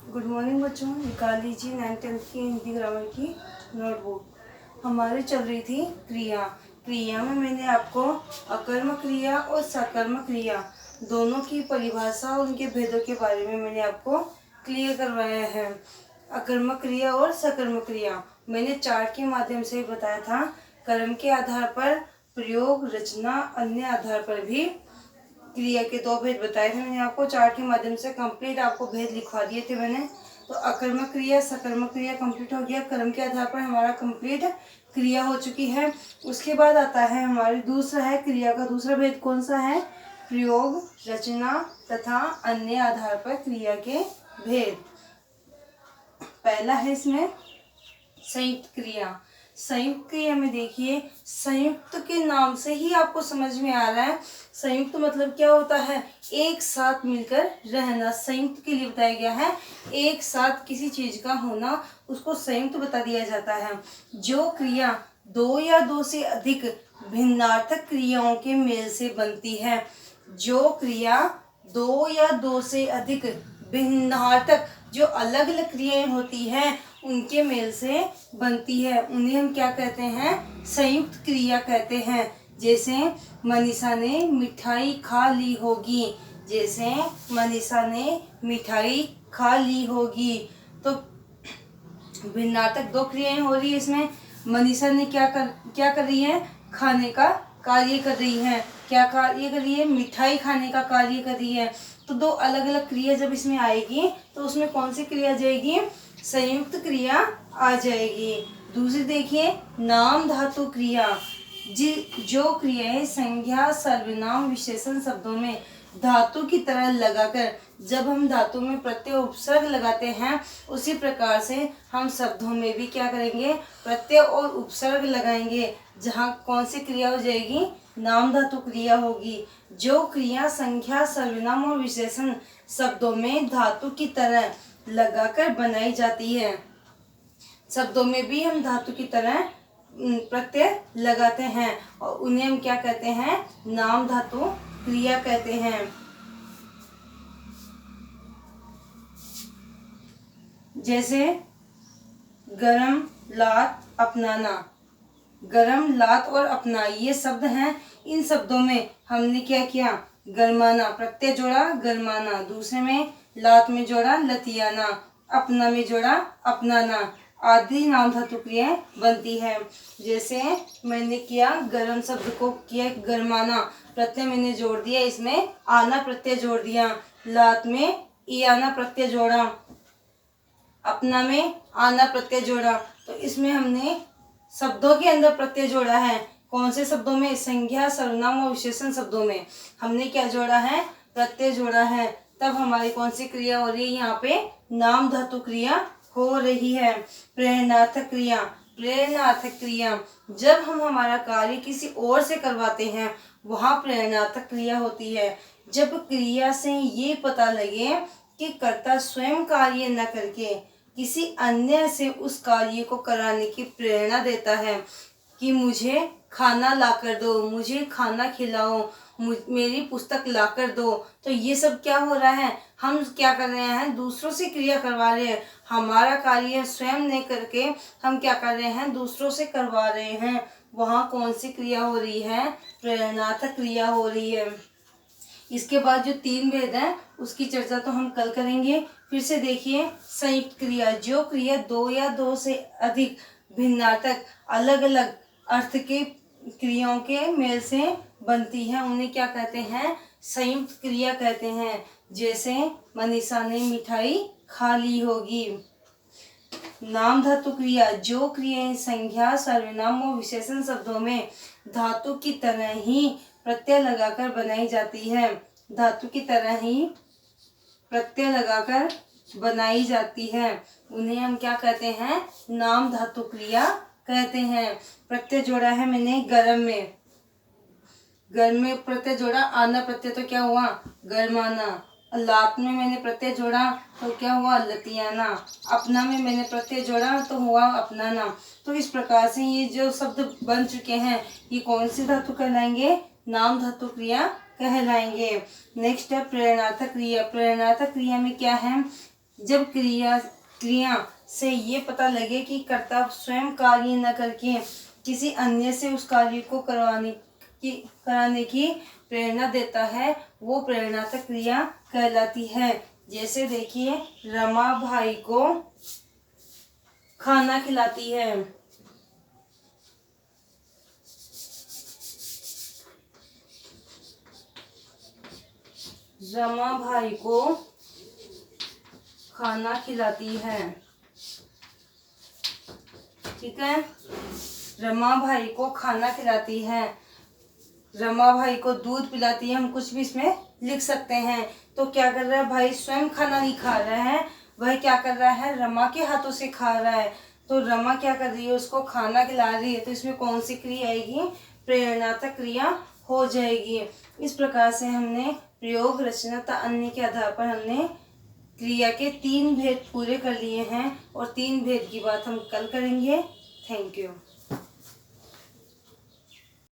Good morning बच्चों, निकाल लीजिए 9th-10th की हिंदी ग्रामर की नोटबुक। हमारी चल रही थी क्रिया। क्रिया में मैंने आपको अकर्मक क्रिया और सकर्मक क्रिया दोनों की परिभाषा और उनके भेदों के बारे में मैंने आपको क्लियर करवाया है। अकर्मक क्रिया और सकर्मक क्रिया मैंने चार्ट के माध्यम से बताया था। कर्म के आधार पर प्रयोग, रचना, अन्य आधार पर भी क्रिया के दो भेद बताए थे मैंने आपको चार्ट के माध्यम से। कंप्लीट आपको भेद लिखवा दिए थे मैंने। तो अकर्मक क्रिया, सकर्मक क्रिया कंप्लीट हो गया। कर्म के आधार पर हमारा कंप्लीट क्रिया हो चुकी है। उसके बाद आता है हमारी दूसरा है क्रिया का दूसरा भेद। कौन सा है? प्रयोग, रचना तथा अन्य आधार पर क्रिया के भेद। पहला है इसमें संयुक्त क्रिया। संयुक्त क्रिया में देखिए, संयुक्त के नाम से ही आपको समझ में आ रहा है संयुक्त मतलब क्या होता है। एक साथ मिलकर रहना संयुक्त के लिए बताया गया है। एक साथ किसी चीज का होना उसको संयुक्त बता दिया जाता है। जो क्रिया दो या दो से अधिक भिन्नार्थक क्रियाओं के मेल से बनती है, जो क्रिया दो या दो से अधिक भिन्नार्थक जो अलग अलग क्रियाएं होती हैं उनके मेल से बनती है, उन्हें हम क्या कहते हैं? संयुक्त क्रिया कहते हैं। जैसे मनीषा ने मिठाई खा ली होगी। जैसे मनीषा ने मिठाई खा ली होगी। तो भिन्नार्थक दो क्रियाएं हो रही है इसमें। मनीषा ने क्या कर रही है? खाने का कार्य कर रही है। क्या कार्य कर रही है? मिठाई खाने का कार्य कर रही है। तो दो अलग अलग क्रिया जब इसमें आएगी तो उसमें कौन सी क्रिया आ जाएगी? संयुक्त क्रिया आ जाएगी। दूसरी देखिए, नाम धातु क्रिया। जो क्रियाएं संज्ञा, सर्वनाम, विशेषण शब्दों में धातु की तरह लगाकर, जब हम धातु में प्रत्यय उपसर्ग लगाते हैं उसी प्रकार से हम शब्दों में भी क्या करेंगे? प्रत्यय और उपसर्ग लगाएंगे। जहाँ कौन सी क्रिया हो जाएगी? नाम धातु क्रिया होगी। जो क्रिया संख्या, सर्वनाम और विशेषण शब्दों में धातु की तरह लगाकर बनाई जाती है, शब्दों में भी हम धातु की तरह प्रत्यय लगाते हैं और उन्हें हम क्या कहते हैं? नाम धातु क्रिया कहते हैं। जैसे गरम, लात, अपनाना। गरम, लात और अपना ये शब्द हैं। इन शब्दों में हमने क्या किया? गरमाना प्रत्यय जोड़ा, गरमाना। दूसरे में लात में जोड़ा, लतियाना। अपना में जोड़ा, अपनाना। आदि नाम धातु क्रियाएं बनती है। जैसे मैंने किया गरम शब्द को किया गरमाना, प्रत्यय मैंने जोड़ दिया, इसमें आना प्रत्यय जोड़ दिया। लात में ई आना प्रत्यय जोड़ा, अपना में आना प्रत्यय जोड़ा। तो इसमें हमने शब्दों के अंदर प्रत्यय जोड़ा है। कौन से शब्दों में? संज्ञा, सर्वनाम और विशेषण शब्दों में हमने क्या जोड़ा है? प्रत्यय जोड़ा है। तब हमारी कौन सी क्रिया हो रही है? यहाँ पे नाम धातु क्रिया हो रही है। प्रेरणार्थक क्रिया। प्रेरणार्थक क्रिया जब हम हमारा कार्य किसी और से करवाते हैं वहाँ प्रेरणार्थक क्रिया होती है। जब क्रिया से ये पता लगे कि कर्ता स्वयं कार्य न करके किसी अन्य से उस कार्य को कराने की प्रेरणा देता है कि मुझे खाना लाकर दो, मुझे खाना खिलाओ, मेरी पुस्तक लाकर दो। तो ये सब क्या हो रहा है? हम क्या कर रहे हैं? दूसरों से क्रिया करवा रहे हैं। हमारा कार्य स्वयं नहीं करके हम क्या कर रहे हैं? दूसरों से करवा रहे हैं। वहाँ कौन सी क्रिया हो रही है? प्रेरणार्थक क्रिया हो रही है। इसके बाद जो तीन भेद हैं उसकी चर्चा तो हम कल करेंगे। फिर से देखिए, संयुक्त क्रिया। जो क्रिया दो या दो से अधिक भिन्नार्थक अलग अलग अर्थ के क्रियाओं के मेल से बनती है उन्हें क्या कहते हैं? संयुक्त क्रिया कहते हैं। जैसे मनीषा ने मिठाई खा ली होगी। नाम धातु क्रिया। जो क्रियाएं संज्ञा, सर्वनाम और विशेषण शब्दों में धातु की तरह ही प्रत्यय लगाकर बनाई जाती है। धातु की तरह ही प्रत्यय लगाकर बनाई जाती है उन्हें हम क्या कहते हैं? नाम धातु क्रिया कहते हैं। प्रत्यय जोड़ा है मैंने गरम में। गरम में प्रत्यय जोड़ा, आना प्रत्यय तो क्या हुआ? गरमाना। लात में मैंने प्रत्यय जोड़ा तो क्या हुआ? लतियाना। अपना में मैंने प्रत्यय जोड़ा तो हुआ अपनाना। तो इस प्रकार से ये जो शब्द बन चुके हैं ये कौन सी धातु कहलाएंगे? नाम धातु क्रिया कहलाएंगे। नेक्स्ट है प्रेरणार्थक क्रिया। प्रेरणार्थक क्रिया में क्या है? जब क्रिया से ये पता लगे कि कर्ता स्वयं कार्य न करके किसी अन्य से उस कार्य को कराने की प्रेरणा देता है, वो प्रेरणात्मक क्रिया कहलाती है। जैसे देखिए, रमा भाई को खाना खिलाती है। रमा भाई को खाना खिलाती है, ठीक है। रमा भाई को खाना खिलाती है, रमा भाई को दूध पिलाती है, हम कुछ भी इसमें लिख सकते हैं। तो क्या कर रहा है भाई, स्वयं खाना नहीं खा रहा है, वह क्या कर रहा है, रमा के हाथों से खा रहा है। तो रमा क्या कर रही है, उसको खाना खिला रही है, तो इसमें कौन सी क्रिया आएगी, प्रेरणात्मक क्रिया हो जाएगी। इस प्रकार से हमने प्रयोग, रचना तथा अन्य के आधार पर हमने क्रिया के 3 भेद पूरे कर लिए हैं, और 3 भेद की बात हम कल करेंगे। Thank you.